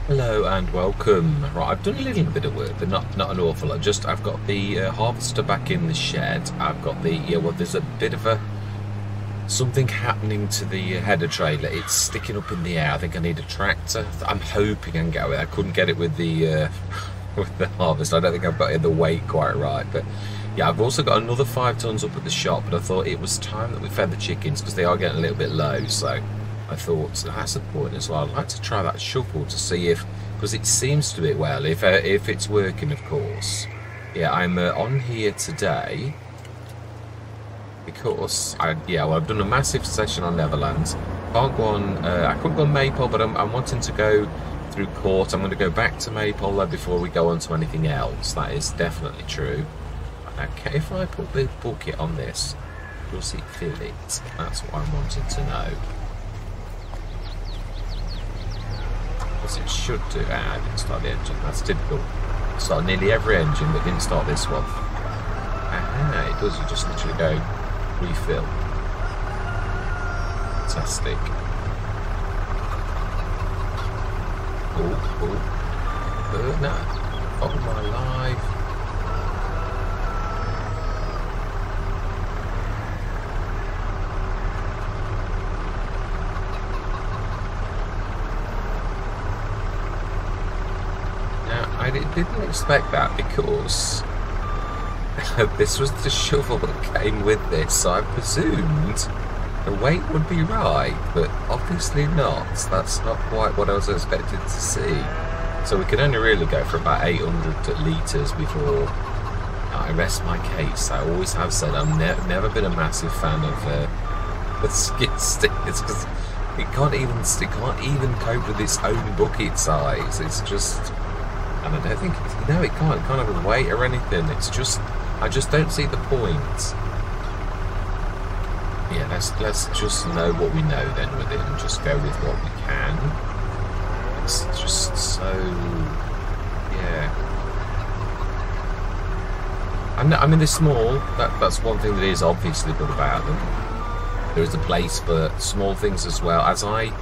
Hello and welcome. Right, I've done a little bit of work, but not an awful lot. Just I've got the harvester back in the shed. I've got the there's a bit of something happening to the header trailer. It's sticking up in the air. I think I need a tractor. I'm hoping I can get it. I couldn't get it with the with the harvester. I don't think I've got the weight quite right, but yeah, I've also got another 5 tons up at the shop. But I thought it was time that we fed the chickens because they are getting a little bit low. So I thought that's the point as well. I'd like to try that shovel to see if, because it seems to be, well, if it's working, of course. Yeah, I'm on here today because I've done a massive session on Neverland. Can't go on. I couldn't go on Maypole, but I'm wanting to go through court. I'm going to go back to Maypole though before we go on to anything else. That is definitely true. Okay, if I put the bucket on this, does it fill it? That's what I'm wanting to know. It should do. I didn't start the engine. That's typical. Start nearly every engine, but didn't start this one. Aha, it does. You just literally go refill. Fantastic. Oh, no. Oh my life. I didn't expect that because this was the shovel that came with this, so I presumed the weight would be right, but obviously not. That's not quite what I was expected to see. So we can only really go for about 800 litres before I rest my case. I always have said I've never been a massive fan of the skid steers because it can't even cope with its own bucket size. It's just. And I don't think, no, it can't have a weight or anything. It's just, I just don't see the point. Yeah, let's just know what we know then with it and just go with what we can. It's just so, yeah. I mean, they're small. That's one thing that is obviously good about them. There is a place for small things as well. As I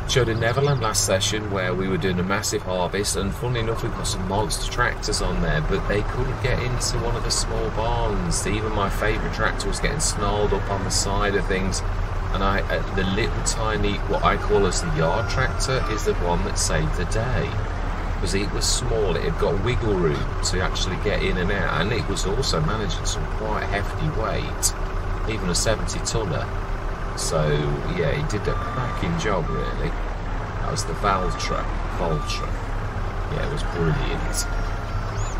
showed in Neverland last session where we were doing a massive harvest, and funnily enough we've got some monster tractors on there, but they couldn't get into one of the small barns. Even my favourite tractor was getting snarled up on the side of things, and the little tiny, what I call as the yard tractor, is the one that saved the day, because it was small, it had got wiggle room to actually get in and out, and it was also managing some quite hefty weight, even a 70 tonner. So yeah, he did a cracking job really. That was the Valtra. Yeah, it was brilliant.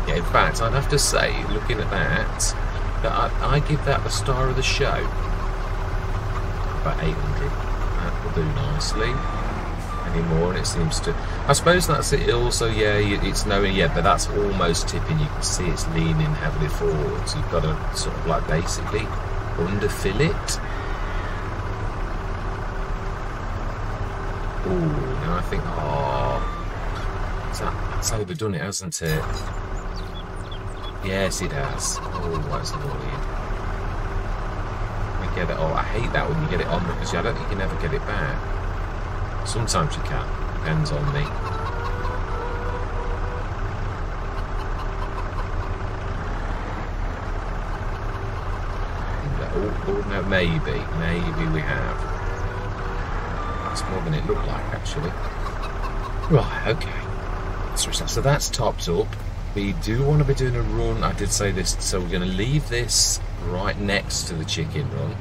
Yeah, in fact, I'd have to say, looking at that I give that the star of the show. About 800. That will do nicely. Any more, and it seems to. I suppose that's it. Also, yeah, it's knowing. Yeah, but that's almost tipping. You can see it's leaning heavily forward. So you've got to sort of like basically underfill it. Ooh, now I think, that's overdone it, hasn't it? Yes, it has. Oh, that's annoying. We get it. Oh, I hate that when you get it on because I don't think you can ever get it back. Sometimes you can. Depends on me. Oh, no, maybe we have. That's more than it looked like, actually. Right, okay. So that's topped up. We do want to be doing a run. I did say this, so we're going to leave this right next to the chicken run,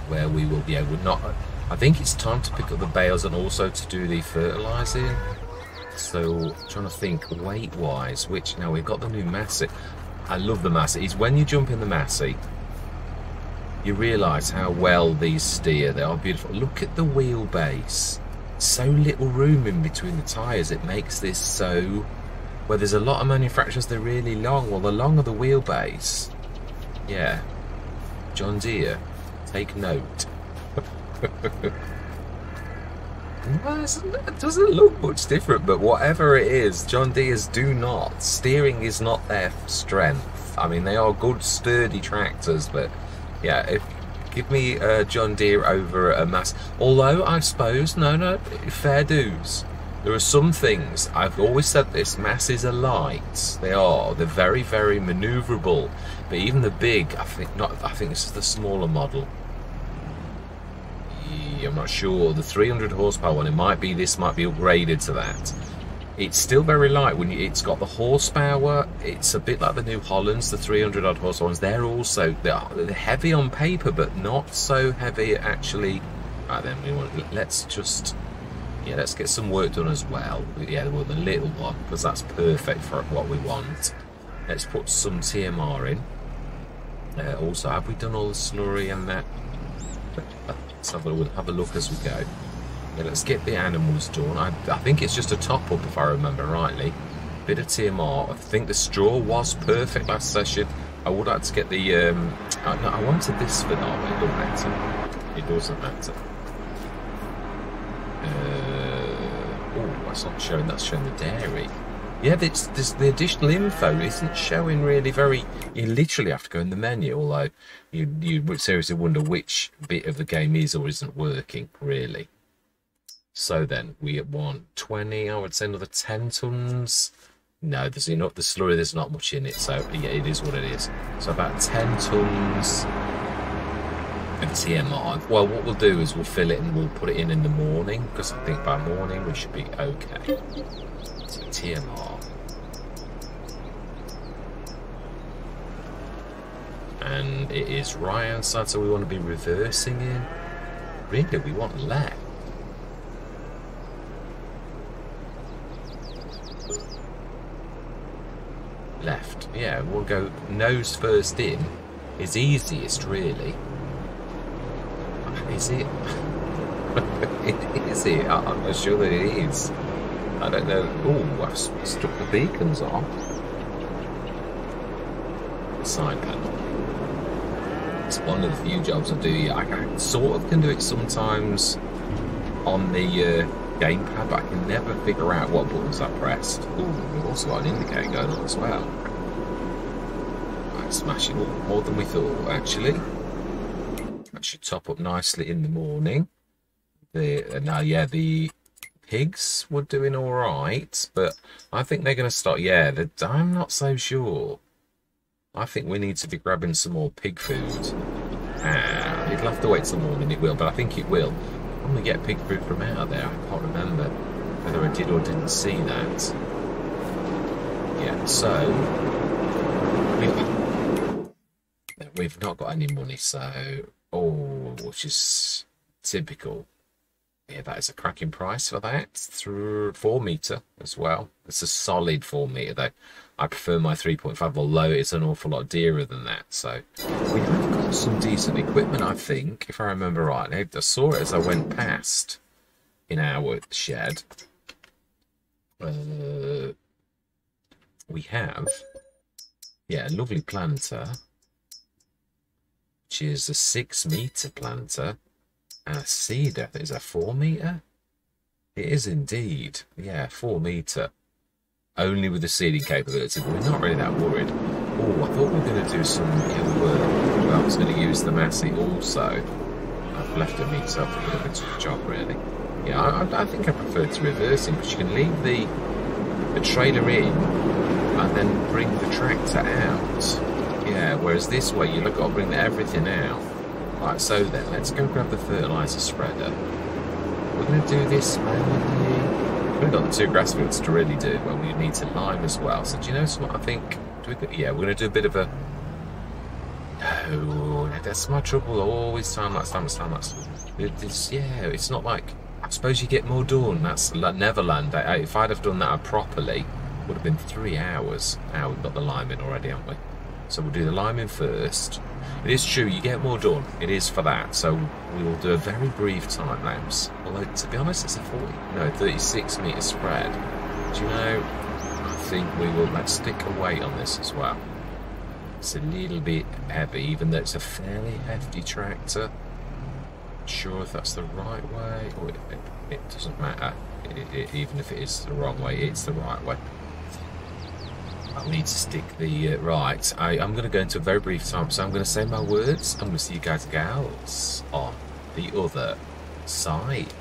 where we will be able not. I think it's time to pick up the bales and also to do the fertilising. So, trying to think weight-wise, which now we've got the new Massey. I love the Massey. It's when you jump in the Massey, you realise how well these steer. They are beautiful. Look at the wheelbase. So little room in between the tyres. It makes this so. Where there's a lot of manufacturers, they're really long. Well, the longer the wheelbase. Yeah. John Deere, take note. Well, it doesn't look much different, but whatever it is, John Deere's do not. Steering is not their strength. I mean, they are good, sturdy tractors, but yeah, give me John Deere over a Mass. Although, I suppose, no, fair dues. There are some things, I've always said this, masses are light. They are. They're very, very manoeuvrable. But even the big, I think this is the smaller model. Yeah, I'm not sure. The 300 horsepower one, this might be upgraded to that. It's still very light. It's got the horsepower. It's a bit like the New Hollands, the 300 odd horsepower ones. They're heavy on paper, but not so heavy actually. Right then, let's get some work done as well. Yeah, well, the little one, because that's perfect for what we want. Let's put some TMR in. Also, have we done all the slurry and that? Let's have a look as we go. Yeah, let's get the animals done. I think it's just a top-up, if I remember rightly. Bit of TMR. I think the straw was perfect last session. I would like to get the... no, I wanted this for now, but it doesn't matter. It doesn't matter. Oh, that's not showing. That's showing the dairy. Yeah, the additional info isn't showing really very... You literally have to go in the menu, although you would seriously wonder which bit of the game is or isn't working, really. So then, we want 20, I would say another 10 tons. No, there's enough. The slurry, there's not much in it, so yeah, it is what it is. So about 10 tons of TMR. Well, what we'll do is we'll fill it and we'll put it in the morning, because I think by morning we should be okay. So TMR. And it is right hand side, so we want to be reversing in. Really, we want left. Left, yeah, we'll go nose first in. Is easiest, really. Is it? Is it? I'm not sure that it is. I don't know. Oh, I've stuck the beacons on. The side panel. It's one of the few jobs I do. I sort of can do it sometimes on the gamepad, but I can never figure out what buttons I pressed. Ooh, we've also got an indicator going on as well. Right, smashing up more than we thought, actually. That should top up nicely in the morning. Now, yeah, the pigs were doing all right, but I think they're going to start. Yeah, I'm not so sure. I think we need to be grabbing some more pig food. It'll have to wait till morning, it will, but I think it will. I'm going to get pig food from out there. I can't remember whether I did or didn't see that. Yeah, so we've not got any money, so which is typical. Yeah, that is a cracking price for that. Through 4 meter as well. It's a solid 4 meter though. I prefer my 3.5, although it's an awful lot dearer than that. So we have got some decent equipment, I think, if I remember right. I saw it as I went past in our shed. We have, yeah, a lovely planter, which is a 6 meter planter. And a seeder, is that 4 meter? It is indeed. Yeah, 4 meter. Only with the seeding capability, but we're not really that worried. Oh, I thought we were going to do some hill work. Well, I was going to use the Massey also. I've left it myself a bit of a tough job, really. Yeah, I think I prefer to reverse it, because you can leave the trailer in and then bring the tractor out. Yeah, whereas this way, you've got to bring everything out. Right, so then, let's go grab the fertiliser spreader. We're going to do this manually. We've got the 2 grass fields to really do, but we need to lime as well. So do you know what I think? Yeah, we're going to do a bit of a... No, that's my trouble. Always time-lapse. Yeah, it's not like... I suppose you get more done. That's like Neverland. If I'd have done that properly, it would have been 3 hours. Now we've got the liming already, haven't we? So we'll do the liming first. It is true, you get more done. It is for that. So we will do a very brief time lapse. Although, to be honest, it's a 36 metre spread. Do you know, I think we will, let's stick a weight on this as well. It's a little bit heavy, even though it's a fairly hefty tractor. Not sure if that's the right way, or it doesn't matter. Even if it is the wrong way, it's the right way. I'll need to stick the right. I'm going to go into a very brief time, so I'm going to say my words. I'm going to see you guys and gals on the other side.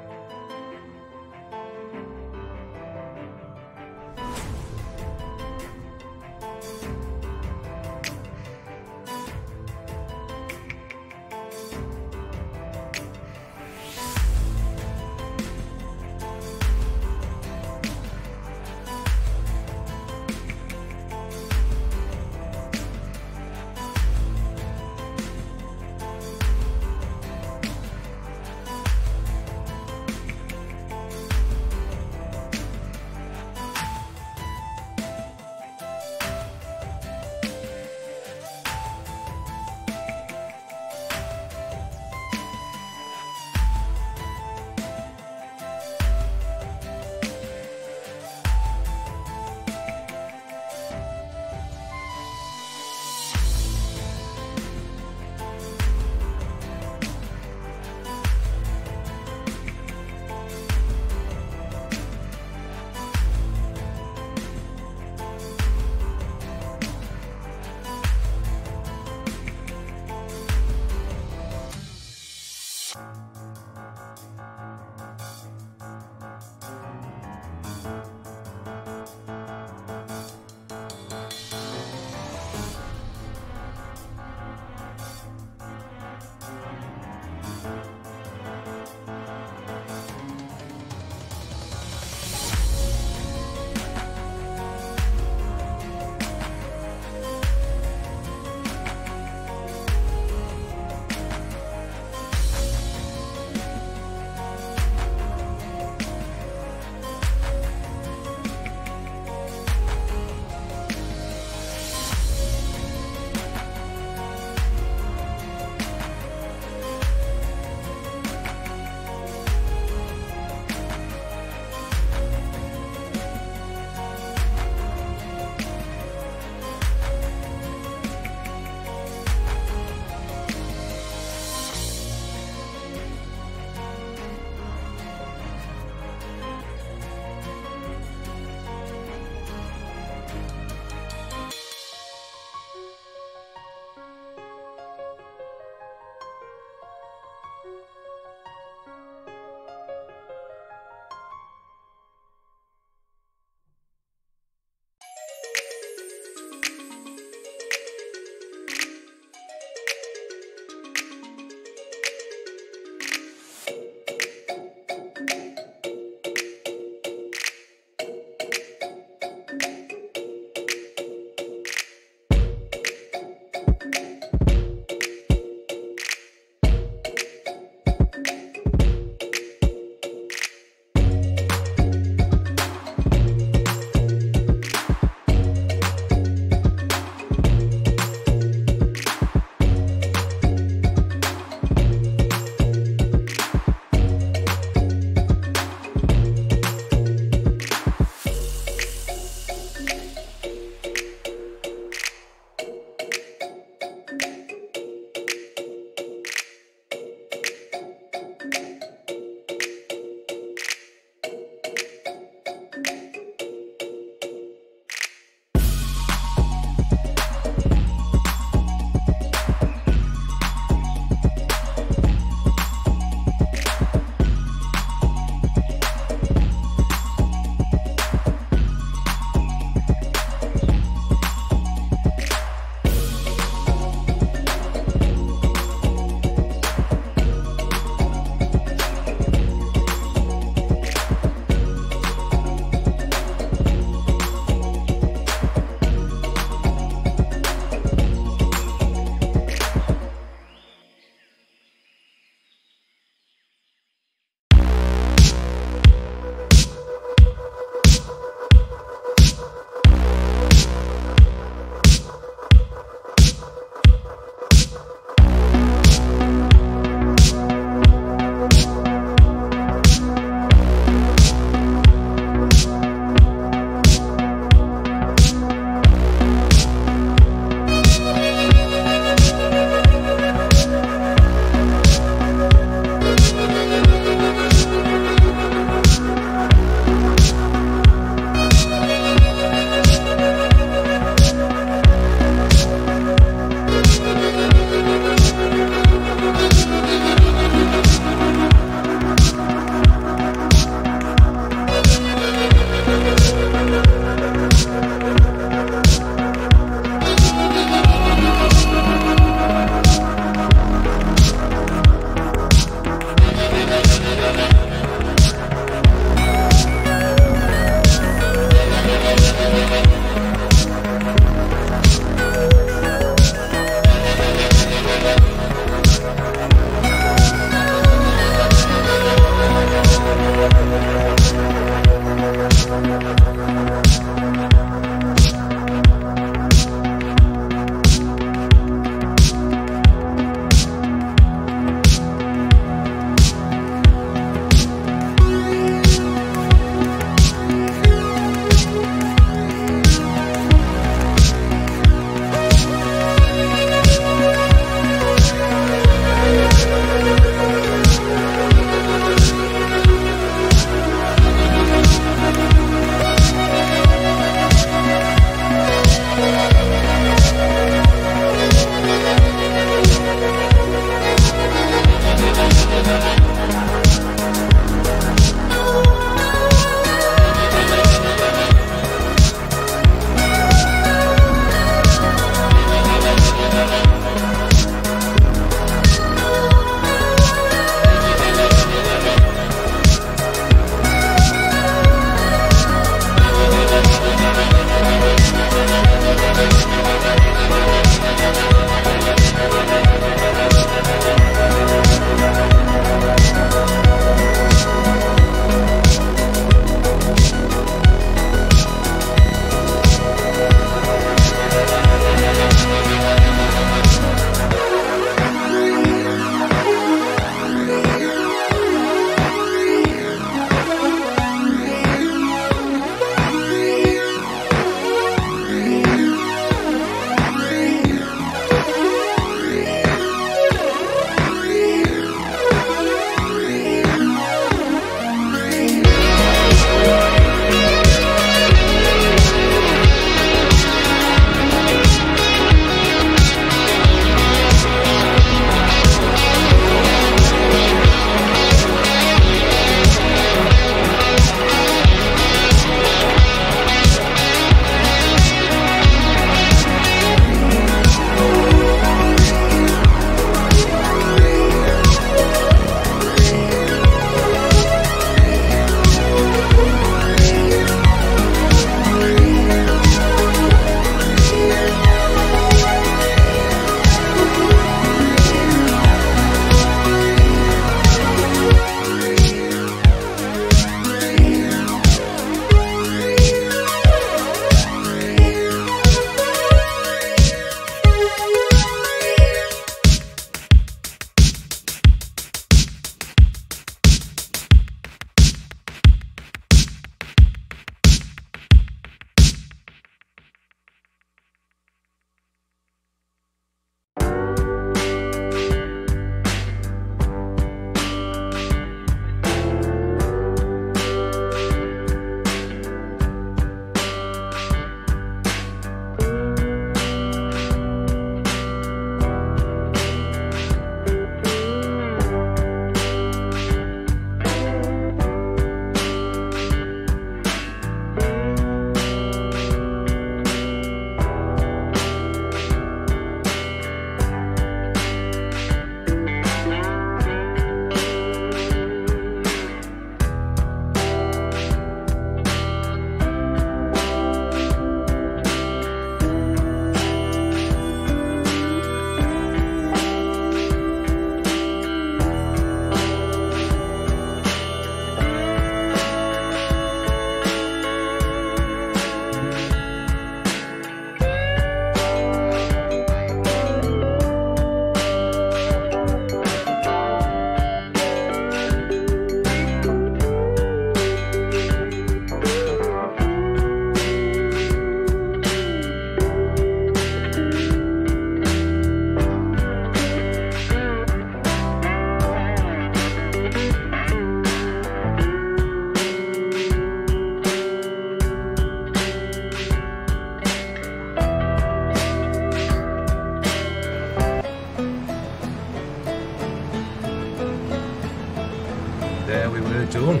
we were done.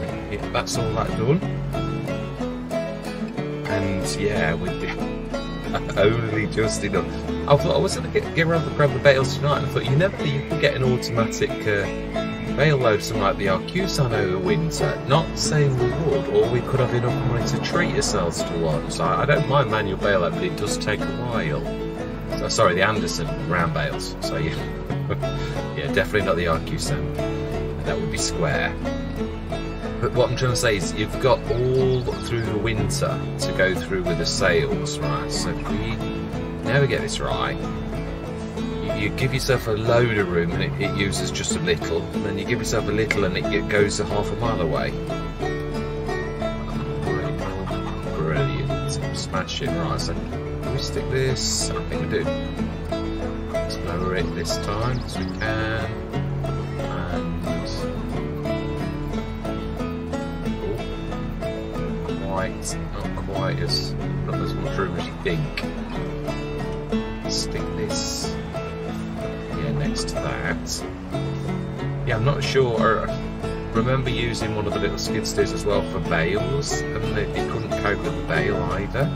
That's all that done. And yeah, we only just enough. I thought I was going to get around and grab the bales tonight. I thought you could get an automatic bale load, something like the Arcusan over winter. Not saying we would, or we could have enough money to treat ourselves to one. So I don't mind manual bale load, but it does take a while. So, sorry, the Anderson round bales. So yeah, yeah, definitely not the Arcusan. That would be square. But what I'm trying to say is you've got all through the winter to go through with the sales, right? So if we never get this right, you give yourself a load of room and it uses just a little, and then you give yourself a little and it goes a half a mile away. Brilliant. Smash it. Right, so can we stick this? I think we do. Let's lower it this time as we can. Not as much room as you think. Stick this next to that. Yeah, I'm not sure. I remember using one of the little skid steers as well for bales, and it couldn't cope with the bale either.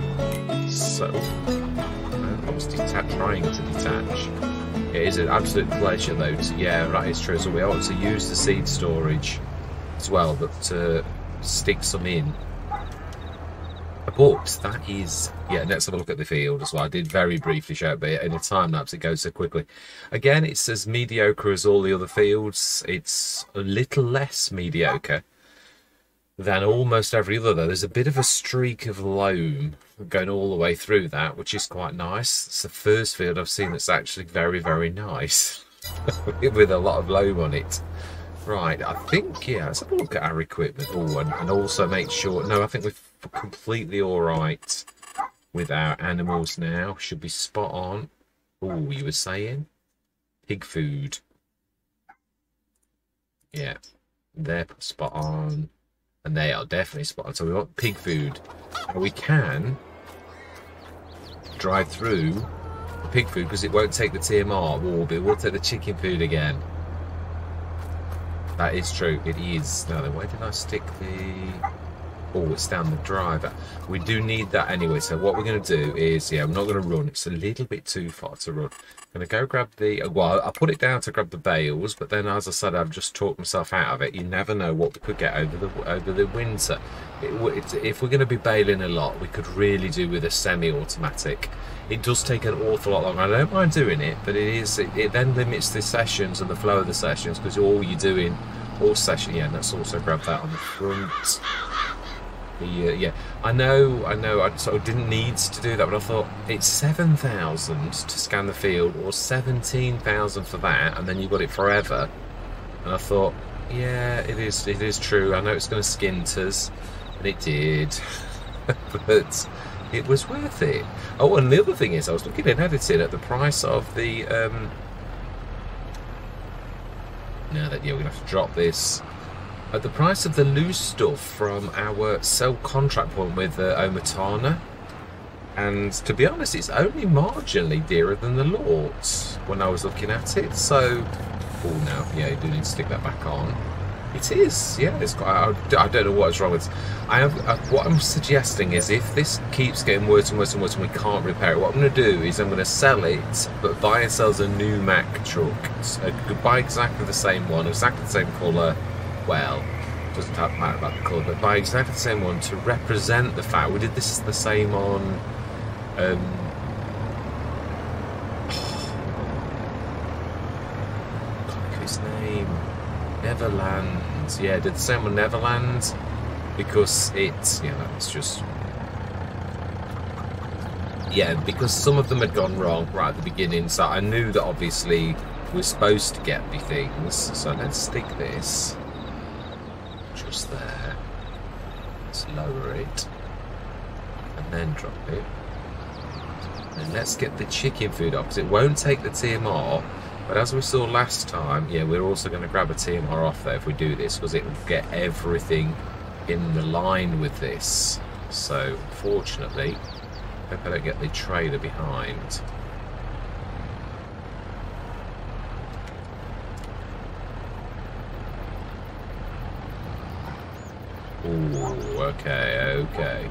So I was trying to detach. It is an absolute pleasure though. Yeah, that is true. So we ought to use the seed storage as well, but to stick some in. But that is, yeah, let's have a look at the field as well. I did very briefly show it, but in a time lapse it goes so quickly. Again, it's as mediocre as all the other fields. It's a little less mediocre than almost every other, though. There's a bit of a streak of loam going all the way through that, which is quite nice. It's the first field I've seen that's actually very, very nice, with a lot of loam on it. Right, I think, yeah, let's have a look at our equipment. Oh, and also make sure, no, I think we're completely all right with our animals now. Should be spot on. Oh, you were saying? Pig food. Yeah, they're spot on. And they are definitely spot on. So we want pig food. And we can drive through the pig food because it won't take the TMR. Oh, but it will take the chicken food again. That is true, it is. Now then, where did I stick the... Oh, it's down the driver. We do need that anyway, so what we're going to do is, yeah, I'm not going to run. It's a little bit too far to run. I'm going to go grab the... Well, I put it down to grab the bales, but then, as I said, I've just talked myself out of it. You never know what we could get over the winter. If we're going to be baling a lot, we could really do with a semi-automatic. It does take an awful lot longer. I don't mind doing it, but it then limits the sessions and the flow of the sessions because all you're doing all session. Yeah, and let's also grab that on the front. Yeah, I know. I sort of didn't need to do that, but I thought it's 7,000 to scan the field, or 17,000 for that, and then you've got it forever. And I thought, yeah, it is true. I know it's going to skint us, and it did, but it was worth it. Oh, and the other thing is, I was looking at editing at the price of the. Now that, yeah, we're going to have to drop this. At the price of the loose stuff from our sell contract point with Omatana. And to be honest, it's only marginally dearer than the Lords when I was looking at it. So, oh, no, yeah, you do need to stick that back on. It is, yeah, it's quite, I don't know what's wrong with it. What I'm suggesting is if this keeps getting worse and worse and worse and we can't repair it, what I'm going to do is I'm going to sell it, but buy and sell a new Mack truck. So buy exactly the same one, exactly the same colour. Well, doesn't matter about the colour, but buy exactly the same one to represent the fact we did this the same on his name, Neverland. Yeah, did the same on Neverland because it's, you know, it's just, yeah, because some of them had gone wrong right at the beginning, so I knew that obviously we're supposed to get the things. So let's stick this just there, let's lower it and then drop it, and let's get the chicken food off because it won't take the TMR. But as we saw last time, yeah, we're also going to grab a TMR off there if we do this, because it will get everything in the line with this. So, fortunately, I hope I don't get the trailer behind. Ooh, okay, okay.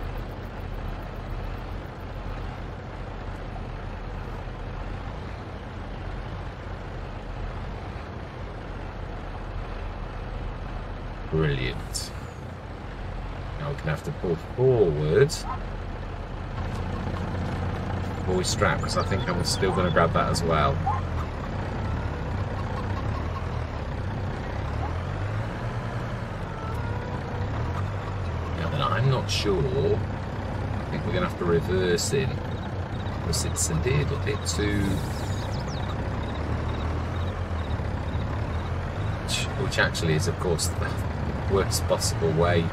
Brilliant. Now we're going to have to pull forward before we strap, because I think I'm still going to grab that as well. Now then, I'm not sure. I think we're going to have to reverse in, because it's a little bit too... Which actually is, of course, the worst possible way.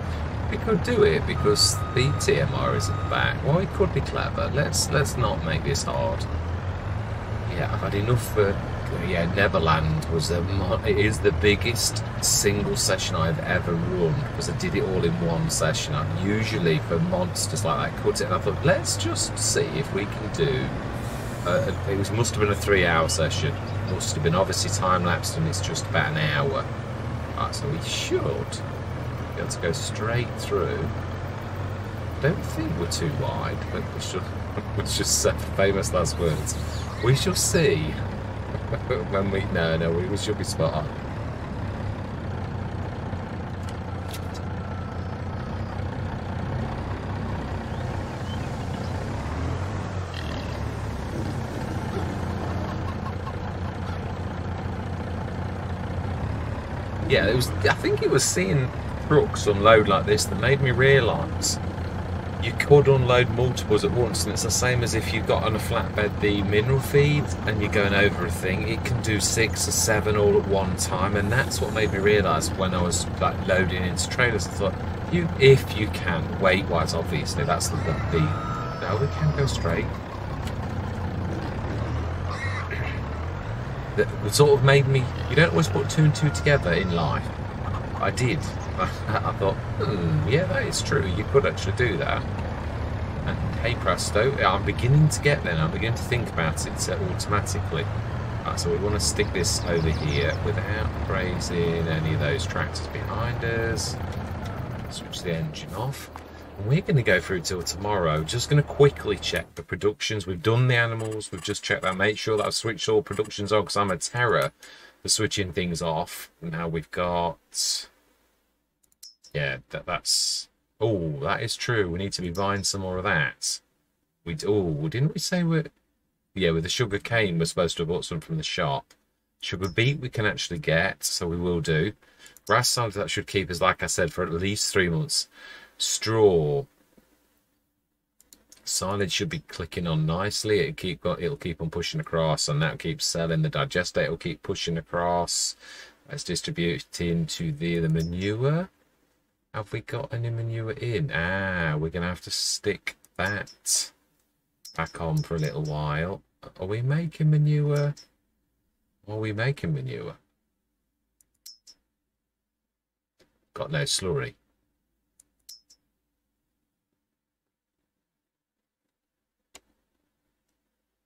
We could do it because the TMR is at the back. Well, it could be clever. Let's not make this hard. Yeah, I've had enough for... Yeah, Neverland was it is the biggest single session I've ever run, because I did it all in one session. I usually, for monsters like that, cut it, and I thought, let's just see if we can do... must have been a 3-hour session. Must have been obviously time-lapsed, and it's just about an hour. Right, so we should be able to go straight through. I don't think we're too wide, but we should... It's just famous last words. We shall see when we... No, we should be spot on. Yeah, it was. I think it was seeing trucks unload like this that made me realise you could unload multiples at once, and it's the same as if you got on a flatbed the mineral feed and you're going over a thing. It can do 6 or 7 all at one time, and that's what made me realise when I was like loading into trailers. I thought, if you can, weight-wise, obviously, that's the no, we can go straight. That sort of made me... You don't always put 2 and 2 together in life. I did. I thought, yeah, that is true. You could actually do that. And hey presto, I'm beginning to get there now. I'm beginning to think about it automatically. Right, so we want to stick this over here without grazing any of those tractors behind us. Switch the engine off. We're going to go through till tomorrow. Just going to quickly check the productions. We've done the animals. We've just checked that. Make sure that I've switched all productions on, because I'm a terror for switching things off. Now we've got... Yeah, that's... Oh, that is true. We need to be buying some more of that. Didn't we say we're... Yeah, with the sugar cane, we're supposed to have bought some from the shop. Sugar beet we can actually get, so we will do. Grass silage, that should keep us, like I said, for at least 3 months. Straw silage should be clicking on nicely. It'll keep on pushing across, and that'll keep selling. The digester will keep pushing across. Let's distribute into the manure. Have we got any manure in? We're gonna have to stick that back on for a little while. Are we making manure? Are we making manure? Got no slurry.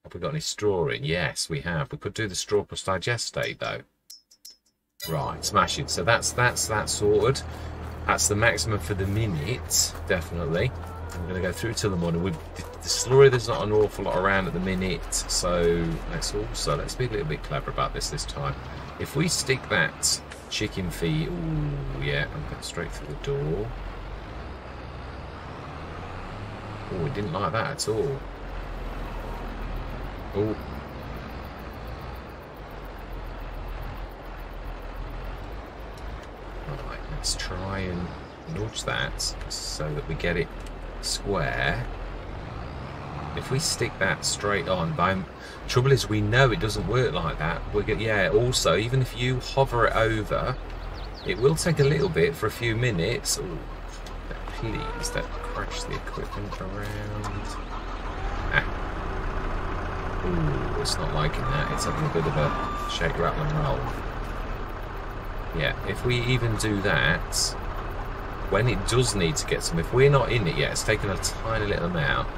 Have we got any straw in? Yes, we have. We could do the straw plus digestate though. Right, smashing. So that's that sorted. That's the maximum for the minute, definitely. I'm going to go through till the morning. The slurry, there's not an awful lot around at the minute, so let's be a little bit clever about this time. If we stick that chicken feed, ooh, yeah, I'm going straight through the door. Oh, we didn't like that at all. Oh. Right, let's try and nudge that so that we get it square. If we stick that straight on, trouble is we know it doesn't work like that. Yeah, also, even if you hover it over, it will take a little bit for a few minutes. Ooh, please, don't crash the equipment around. Ooh, it's not liking that. It's having a bit of a shake, rattle and roll. Yeah, if we even do that, when it does need to get some, if we're not in it yet, it's taken a tiny little amount,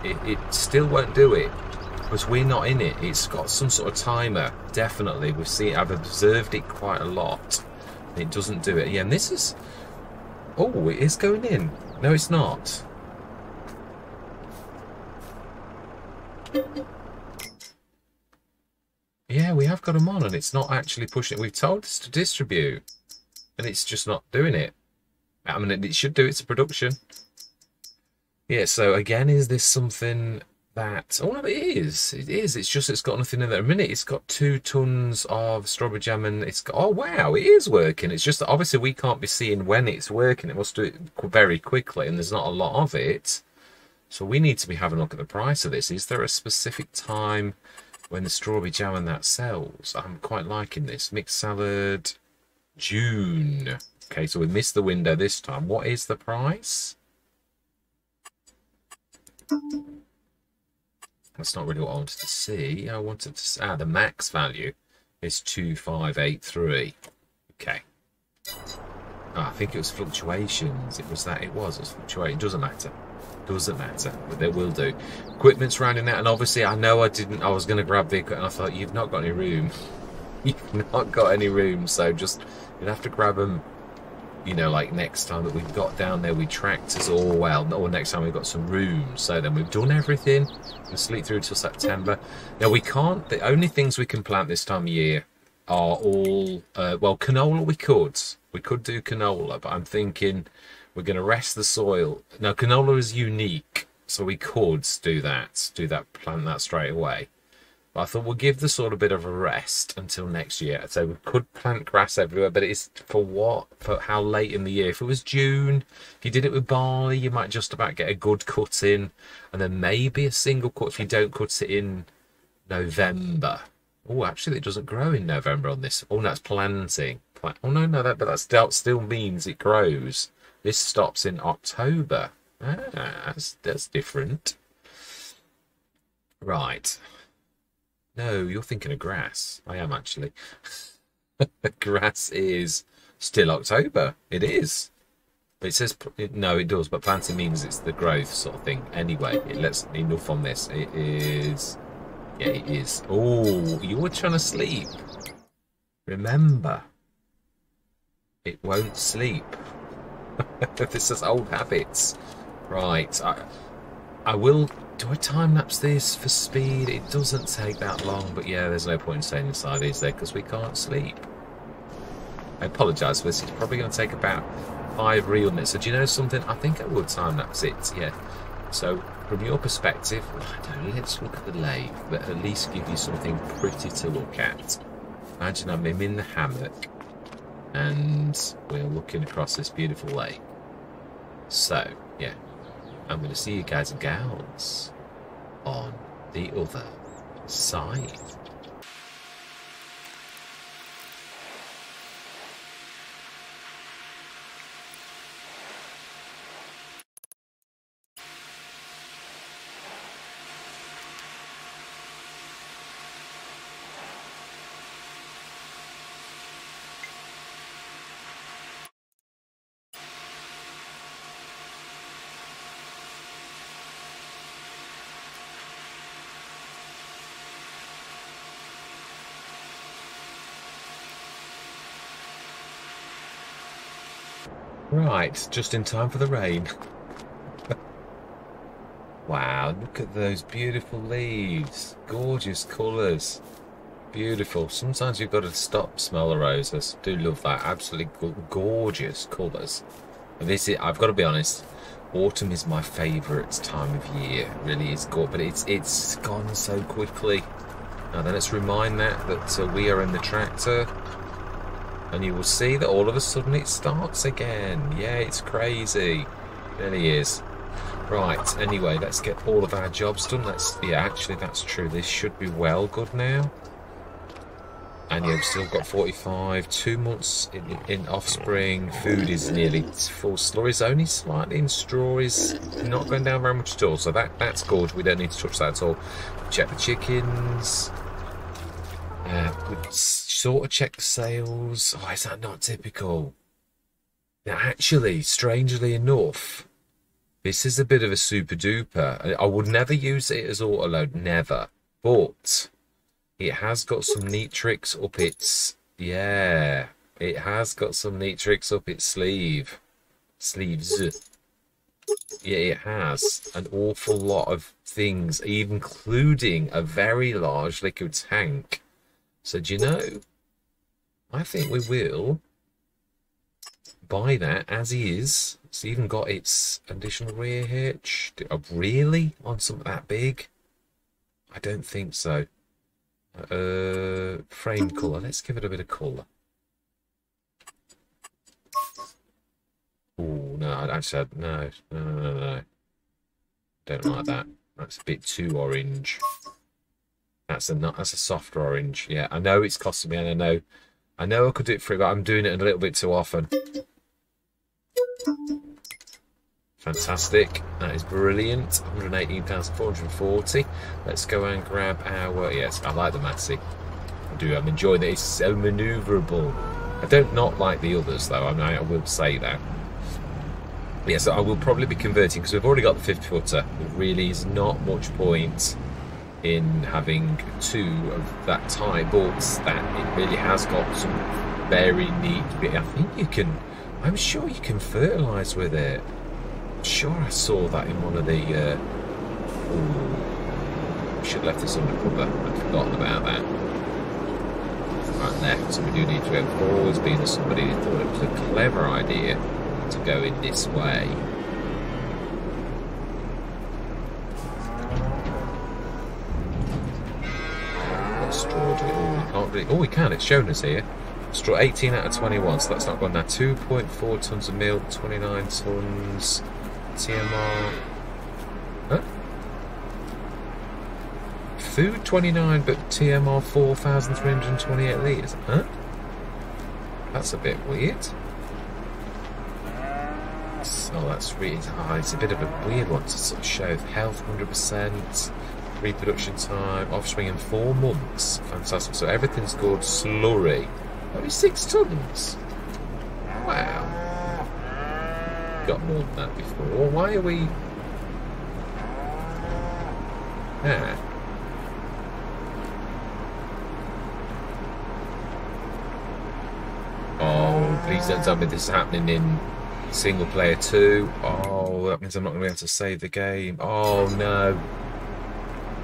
it still won't do it, because we're not in it. It's got some sort of timer, definitely. I've observed it quite a lot. It doesn't do it. Yeah, and this is... Oh, it is going in. No, it's not. Yeah, we have got them on, and it's not actually pushing it. We've told us to distribute, and it's just not doing it. I mean, it should do its production. Yeah, so again, is this something that... Oh, no, it is. It is. It's just it's got nothing in there. A minute, it's got 2 tons of strawberry jam, and it's got... Oh, wow, it is working. It's just that obviously we can't be seeing when it's working. It must do it very quickly, and there's not a lot of it. So we need to be having a look at the price of this. Is there a specific time when the strawberry jam and that sells? I'm quite liking this. Mixed salad, June. Okay, so we missed the window this time. What is the price? That's not really what I wanted to see. I wanted to see, the max value is 2583. Okay. Oh, I think it was fluctuations. It was fluctuating. It doesn't matter. Doesn't matter, but they will do. Equipment's rounding out, and obviously I know I was going to grab the equipment, and I thought, you've not got any room. You've not got any room, so just, you'll have to grab them, you know, like next time that we've got down there with tractors all well, or next time we've got some room. So then we've done everything. We'll sleep through till September. Now we can't, the only things we can plant this time of year are all, well, canola we could do canola, but I'm thinking we're going to rest the soil. Now, canola is unique, so we could do that, plant that straight away. But I thought we'll give the soil a bit of a rest until next year. So we could plant grass everywhere, but it's for what? For how late in the year? If it was June, if you did it with barley, you might just about get a good cut in, and then maybe a single cut if you don't cut it in November. Oh, actually, it doesn't grow in November on this. Oh, that's planting. Oh, no, but that still means it grows. This stops in October. That's different. Right. No, you're thinking of grass. I am, actually. Grass is still October. It is. It says... No, it does, but planting means it's the growth sort of thing. Anyway, it lets enough on this. It is... Yeah, it is. Oh, you were trying to sleep. Remember. It won't sleep. This is old habits. Right. I will... Do I time-lapse this for speed? It doesn't take that long, but yeah, there's no point in staying inside, is there? Because we can't sleep. I apologise for this. It's probably going to take about 5 real minutes. So do you know something? I think I would time-lapse it, yeah. So, from your perspective, I don't know, let's look at the lathe, but at least give you something pretty to look at. Imagine I'm in the hammock, and we're looking across this beautiful lake. So, yeah. I'm going to see you guys and gals on the other side. Right, just in time for the rain. Wow, look at those beautiful leaves. Gorgeous colours. Beautiful. Sometimes you've got to stop, smell the roses. Do love that. Absolutely gorgeous colours. And this is, I've got to be honest, autumn is my favourite time of year. It really is good, but it's gone so quickly. Now then, let's remind that we are in the tractor. And you will see that all of a sudden it starts again. Yeah, it's crazy. It really is. Right, anyway, let's get all of our jobs done. Yeah, actually, that's true. This should be well good now. And yeah, we've still got 45, 2 months in offspring. Food is nearly full. Straw is only slightly in straw. Is not going down very much at all. So that's good. We don't need to touch that at all. Check the chickens. We sort of check the sales. Oh, is that not typical? Now, actually, strangely enough, this is a bit of a super duper. I would never use it as auto load, never. But it has got some neat tricks up its... Yeah, it has got some neat tricks up its sleeve. Sleeves. Yeah, it has an awful lot of things, including a very large liquid tank. So do you know, I think we will buy that as is. It's even got its additional rear hitch. Really? On something that big? I don't think so. Frame colour. Let's give it a bit of colour. Oh no! Actually, no. Don't like that. That's a bit too orange. That's a softer orange. Yeah, I know it's costing me, and I know I could do it free, but I'm doing it a little bit too often. Fantastic. That is brilliant. £118,440. Let's go and grab our... Yes, I like the Massey. I do. I'm enjoying it. It's so manoeuvrable. I don't not like the others, though. I will say that. Yeah, so I will probably be converting, because we've already got the 50-footer. There really is not much point in having two of that type, but that it really has got some very neat bit. I think you can... I'm sure you can fertilise with it. I'm sure I saw that in one of the... I should have left this under cover. I'd forgotten about that. Right, left, so we do need to go forwards, being as somebody who thought it was a clever idea to go in this way. Oh, we can. It's shown us here. Straw 18 out of 21, so that's not gone now. 2.4 tons of milk, 29 tons. TMR. Huh? Food 29, but TMR 4,328 litres. Huh? That's a bit weird. So that's really high. It's a bit of a weird one to sort of show. Health 100%. Reproduction time, offspring in 4 months. Fantastic. So everything's good. Slurry. Only 6 tons. Wow. Got more than that before. Why are we... Oh, please don't tell me this is happening in single player 2. Oh, that means I'm not going to be able to save the game. Oh, no.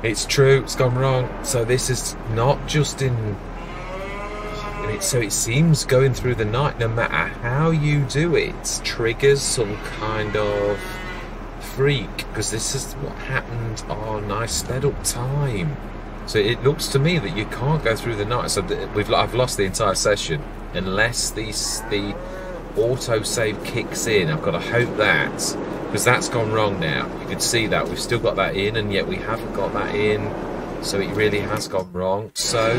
It's true, it's gone wrong. So this is not just in... So it seems going through the night, no matter how you do it, triggers some kind of freak. Because this is what happened on I sped up time. So it looks to me that you can't go through the night. So I've lost the entire session. Unless the autosave kicks in. I've got to hope that... Because that's gone wrong now. You can see that. We've still got that in, and yet we haven't got that in. So it really has gone wrong. So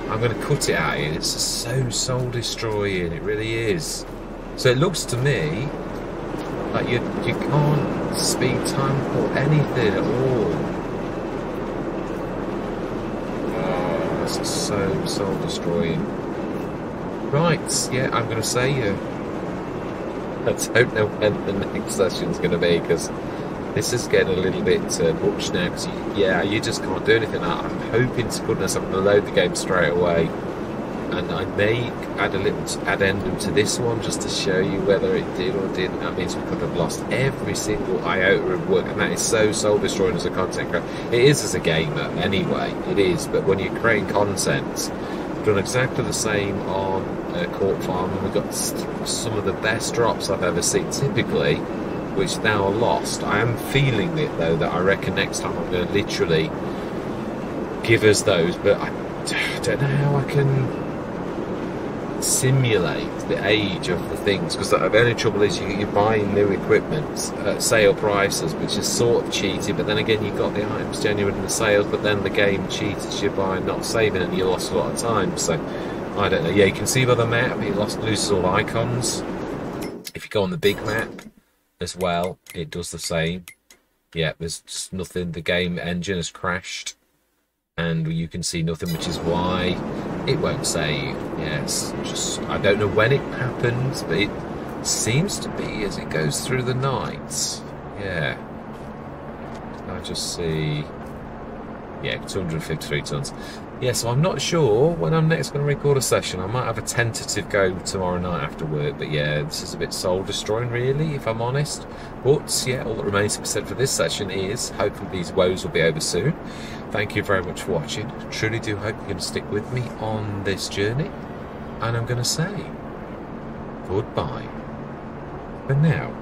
I'm going to cut it out here. It's so soul-destroying. It really is. So it looks to me like you can't speed time or anything at all. Oh, this is so soul-destroying. Right, yeah, I'm going to say... I don't know when the next session's going to be, because this is getting a little bit much now, because you just can't do anything. I'm hoping to goodness I'm going to load the game straight away, and I may add a little addendum to this one just to show you whether it did or didn't. That means we could have lost every single iota of work, and that is so soul-destroying as a content creator. It is as a gamer anyway, it is, but when you're creating content, I've done exactly the same on Court Farm, and we got some of the best drops I've ever seen, typically, which now are lost. I am feeling it, though, that I reckon next time I'm going to literally give us those, but I don't know how I can simulate the age of the things, because the only trouble is you're buying new equipment at sale prices, which is sort of cheating, but then again you've got the items genuine in the sales, but then the game cheats you by not saving and you lost a lot of time. So I don't know. Yeah, you can see by the map it loses all icons. If you go on the big map as well, it does the same. Yeah, there's just nothing. The game engine has crashed and you can see nothing, which is why it won't save. Yes, just I don't know when it happens, but it seems to be as it goes through the night. Yeah, I just see. Yeah, 253 tons. Yeah, so I'm not sure when I'm next going to record a session. I might have a tentative go tomorrow night after work, but yeah, this is a bit soul destroying really, if I'm honest. But yeah, all that remains to be said for this session is hopefully these woes will be over soon. Thank you very much for watching. Truly do hope you're going to stick with me on this journey. And I'm going to say goodbye for now.